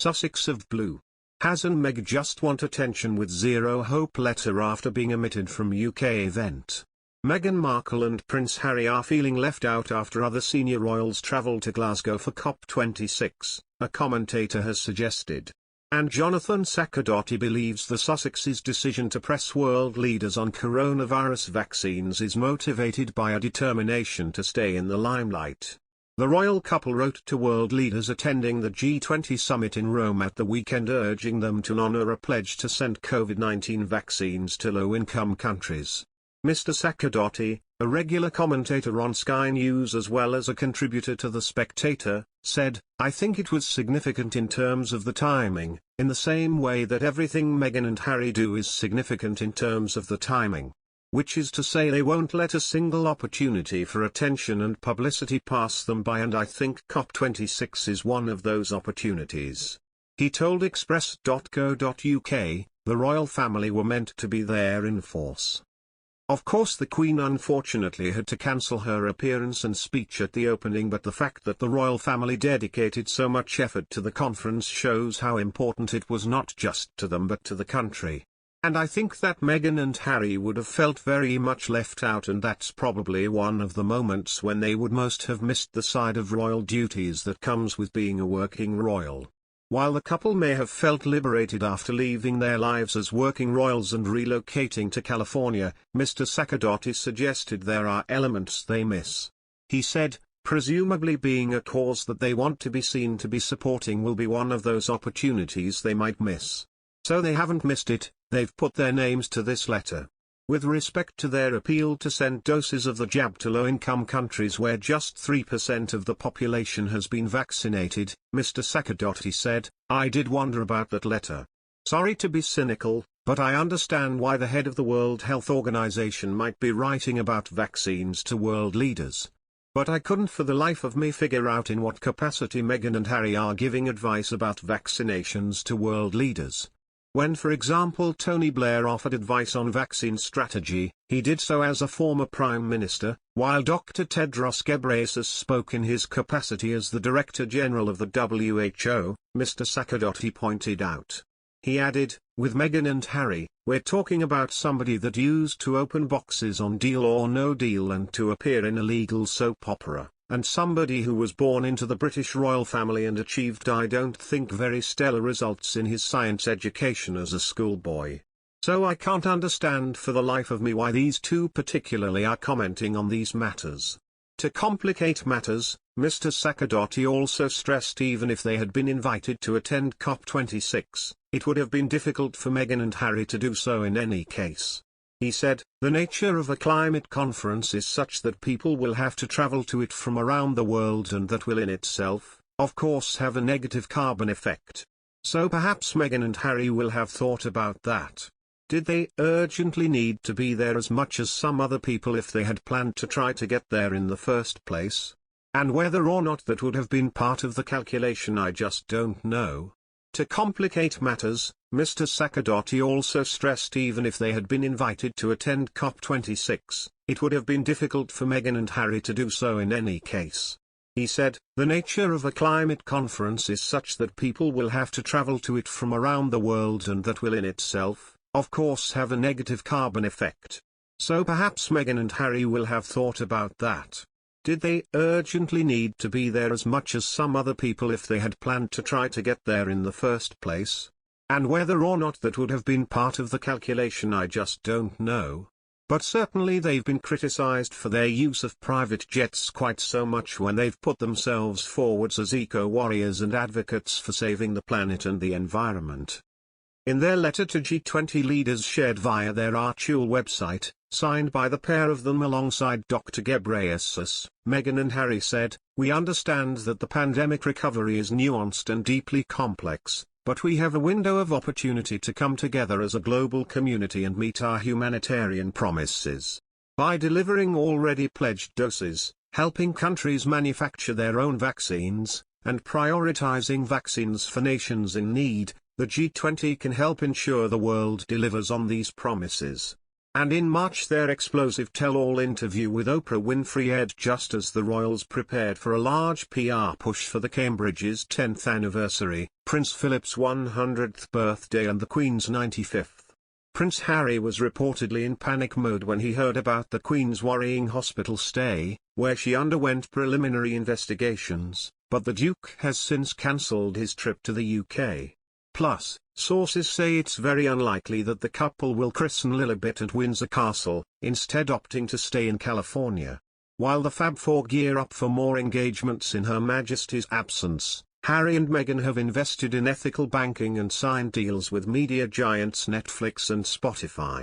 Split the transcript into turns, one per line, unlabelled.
Sussex of Blue. Haz&Meg just want attention with zero hope letter after being omitted from UK event. Meghan Markle and Prince Harry are feeling left out after other senior royals travel to Glasgow for COP26, a commentator has suggested. And Jonathan Saccardotti believes the Sussex's decision to press world leaders on coronavirus vaccines is motivated by a determination to stay in the limelight. The royal couple wrote to world leaders attending the G20 summit in Rome at the weekend urging them to honor a pledge to send COVID-19 vaccines to low-income countries. Mr. Saccardotti, a regular commentator on Sky News as well as a contributor to The Spectator, said, "I think it was significant in terms of the timing, in the same way that everything Meghan and Harry do is significant in terms of the timing. Which is to say they won't let a single opportunity for attention and publicity pass them by, and I think COP26 is one of those opportunities." He told Express.co.uk, the royal family were meant to be there in force. Of course the Queen unfortunately had to cancel her appearance and speech at the opening, but the fact that the royal family dedicated so much effort to the conference shows how important it was not just to them but to the country. And I think that Meghan and Harry would have felt very much left out, and that's probably one of the moments when they would most have missed the side of royal duties that comes with being a working royal. While the couple may have felt liberated after leaving their lives as working royals and relocating to California, Mr. Saccardotti suggested there are elements they miss. He said, presumably being a cause that they want to be seen to be supporting will be one of those opportunities they might miss. So they haven't missed it, they've put their names to this letter. With respect to their appeal to send doses of the jab to low-income countries where just 3% of the population has been vaccinated, Mr. Saccardotti said, "I did wonder about that letter. Sorry to be cynical, but I understand why the head of the World Health Organization might be writing about vaccines to world leaders. But I couldn't for the life of me figure out in what capacity Meghan and Harry are giving advice about vaccinations to world leaders. When for example Tony Blair offered advice on vaccine strategy, he did so as a former Prime Minister, while Dr. Tedros Ghebreyesus spoke in his capacity as the Director General of the WHO, Mr. Saccardotti pointed out. He added, with Meghan and Harry, we're talking about somebody that used to open boxes on Deal or No Deal and to appear in a legal soap opera, and somebody who was born into the British royal family and achieved I don't think very stellar results in his science education as a schoolboy. So I can't understand for the life of me why these two particularly are commenting on these matters. To complicate matters, Mr. Saccardotti also stressed even if they had been invited to attend COP26, it would have been difficult for Meghan and Harry to do so in any case. He said, the nature of a climate conference is such that people will have to travel to it from around the world, and that will in itself, of course, have a negative carbon effect. So perhaps Meghan and Harry will have thought about that. Did they urgently need to be there as much as some other people if they had planned to try to get there in the first place? And whether or not that would have been part of the calculation I just don't know. To complicate matters, Mr. Saccardotti also stressed even if they had been invited to attend COP26, it would have been difficult for Meghan and Harry to do so in any case. He said, the nature of a climate conference is such that people will have to travel to it from around the world, and that will in itself, of course, have a negative carbon effect. So perhaps Meghan and Harry will have thought about that. Did they urgently need to be there as much as some other people if they had planned to try to get there in the first place? And whether or not that would have been part of the calculation I just don't know. But certainly they've been criticized for their use of private jets quite so much when they've put themselves forwards as eco-warriors and advocates for saving the planet and the environment. In their letter to G20 leaders shared via their Archul website, signed by the pair of them alongside Dr. Ghebreyesus, Meghan and Harry said, we understand that the pandemic recovery is nuanced and deeply complex, but we have a window of opportunity to come together as a global community and meet our humanitarian promises. By delivering already pledged doses, helping countries manufacture their own vaccines, and prioritizing vaccines for nations in need, the G20 can help ensure the world delivers on these promises. And in March their explosive tell-all interview with Oprah Winfrey aired just as the royals prepared for a large PR push for the Cambridge's 10th anniversary, Prince Philip's 100th birthday and the Queen's 95th. Prince Harry was reportedly in panic mode when he heard about the Queen's worrying hospital stay, where she underwent preliminary investigations, but the Duke has since cancelled his trip to the UK. Plus, sources say it's very unlikely that the couple will christen Lilibet at Windsor Castle, instead opting to stay in California. While the Fab Four gear up for more engagements in Her Majesty's absence, Harry and Meghan have invested in ethical banking and signed deals with media giants Netflix and Spotify.